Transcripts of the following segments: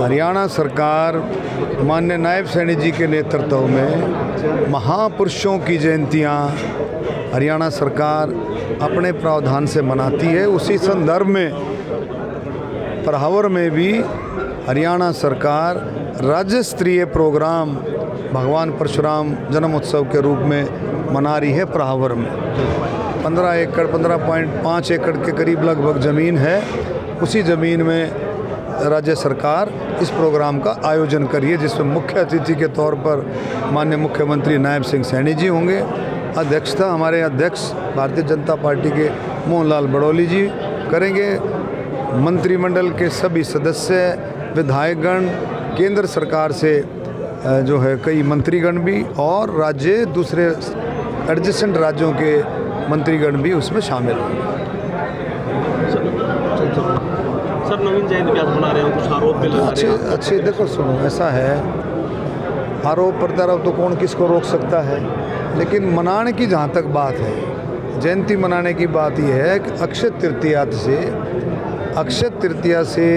हरियाणा सरकार माननीय नायब सैनी जी के नेतृत्व में महापुरुषों की जयंतियां हरियाणा सरकार अपने प्रावधान से मनाती है। उसी संदर्भ में प्रहावर में भी हरियाणा सरकार राज्य स्तरीय प्रोग्राम भगवान परशुराम जन्मोत्सव के रूप में मना रही है। प्रहावर में 15.5 एकड़ के करीब लगभग ज़मीन है। उसी ज़मीन में राज्य सरकार इस प्रोग्राम का आयोजन करी है, जिसमें मुख्य अतिथि के तौर पर माननीय मुख्यमंत्री नायब सिंह सैनी जी होंगे। अध्यक्षता हमारे अध्यक्ष भारतीय जनता पार्टी के मोहनलाल बड़ौली जी करेंगे। मंत्रिमंडल के सभी सदस्य, विधायकगण, केंद्र सरकार से जो है कई मंत्रीगण भी और राज्य दूसरे एडजेसेंट राज्यों के मंत्रीगण भी उसमें शामिल होंगे। सर, नवीन जयंती व्यास बना रहे हो, कुछ आरोप भी लगा रहे हैं। अच्छे देखो सुनो, ऐसा है, आरोप प्रत्यारोप तो कौन किसको रोक सकता है, लेकिन मनाने की जहाँ तक बात है, जयंती मनाने की बात यह है कि अक्षय तृतीया से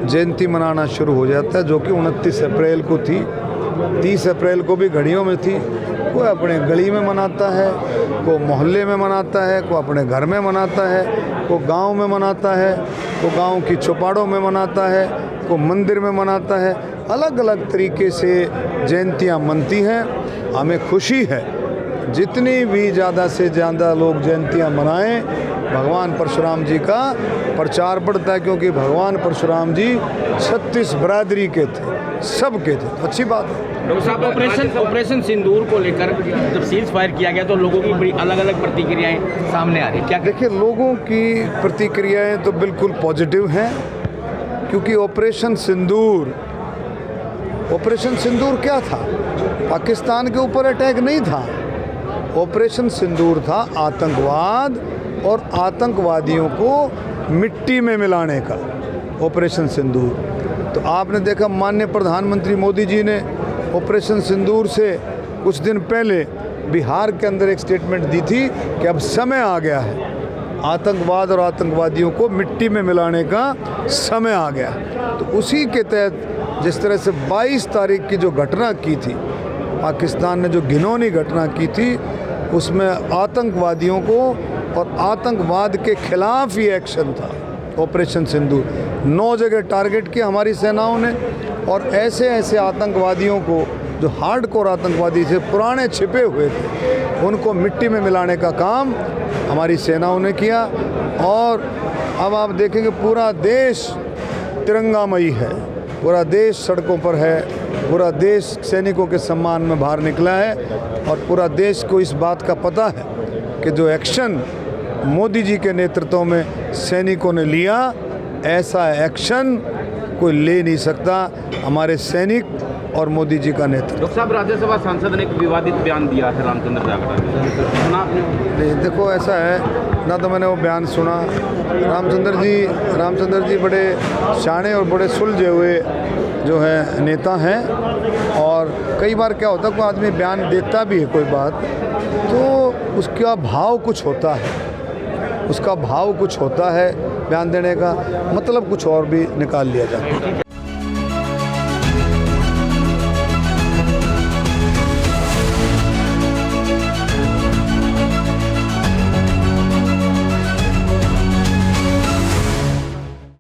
जयंती मनाना शुरू हो जाता है, जो कि 29 अप्रैल को थी। 30 अप्रैल को भी घड़ियों में थी। कोई अपने गली में मनाता है, कोई मोहल्ले में मनाता है, कोई अपने घर में मनाता है, कोई गांव में मनाता है, कोई गांव की चौपाड़ों में मनाता है, कोई मंदिर में मनाता है। अलग अलग तरीके से जयंतियां मनती हैं। हमें खुशी है जितनी भी ज़्यादा से ज़्यादा लोग जयंतियां मनाएं, भगवान परशुराम जी का प्रचार बढ़ता है, क्योंकि भगवान परशुराम जी 36 बरादरी के थे, सबके थे, तो अच्छी बात है। डॉक्टर साहब, ऑपरेशन सिंदूर को लेकर जब सीज फायर किया गया तो लोगों की बड़ी अलग अलग प्रतिक्रियाएं सामने आ रही, क्या देखिए, लोगों की प्रतिक्रियाएं तो बिल्कुल पॉजिटिव हैं, क्योंकि ऑपरेशन सिंदूर क्या था? पाकिस्तान के ऊपर अटैक नहीं था। ऑपरेशन सिंदूर था आतंकवाद और आतंकवादियों को मिट्टी में मिलाने का ऑपरेशन सिंदूर। तो आपने देखा माननीय प्रधानमंत्री मोदी जी ने ऑपरेशन सिंदूर से कुछ दिन पहले बिहार के अंदर एक स्टेटमेंट दी थी कि अब समय आ गया है, आतंकवाद और आतंकवादियों को मिट्टी में मिलाने का समय आ गया। तो उसी के तहत जिस तरह से 22 तारीख की जो घटना की थी, पाकिस्तान ने जो घिनौनी घटना की थी, उसमें आतंकवादियों को और आतंकवाद के खिलाफ ही एक्शन था ऑपरेशन सिंदूर। 9 जगह टारगेट किया हमारी सेनाओं ने, और ऐसे ऐसे आतंकवादियों को जो हार्डकोर आतंकवादी थे, पुराने छिपे हुए थे, उनको मिट्टी में मिलाने का काम हमारी सेनाओं ने किया। और अब आप देखेंगे पूरा देश तिरंगामयी है, पूरा देश सड़कों पर है, पूरा देश सैनिकों के सम्मान में बाहर निकला है, और पूरा देश को इस बात का पता है कि जो एक्शन मोदी जी के नेतृत्व में सैनिकों ने लिया, ऐसा एक्शन कोई ले नहीं सकता हमारे सैनिक और मोदी जी का नेतृत्व। डॉक्टर साहब, राज्यसभा सांसद ने एक विवादित बयान दिया है रामचंद्र जागड़ा ने। देखो, ऐसा है ना, तो मैंने वो बयान सुना। रामचंद्र जी बड़े शाणे और बड़े सुलझे हुए जो है नेता हैं, और कई बार क्या होता है, कोई आदमी बयान देता भी है कोई बात, तो उसका भाव कुछ होता है, बयान देने का मतलब कुछ और भी निकाल लिया जाता है।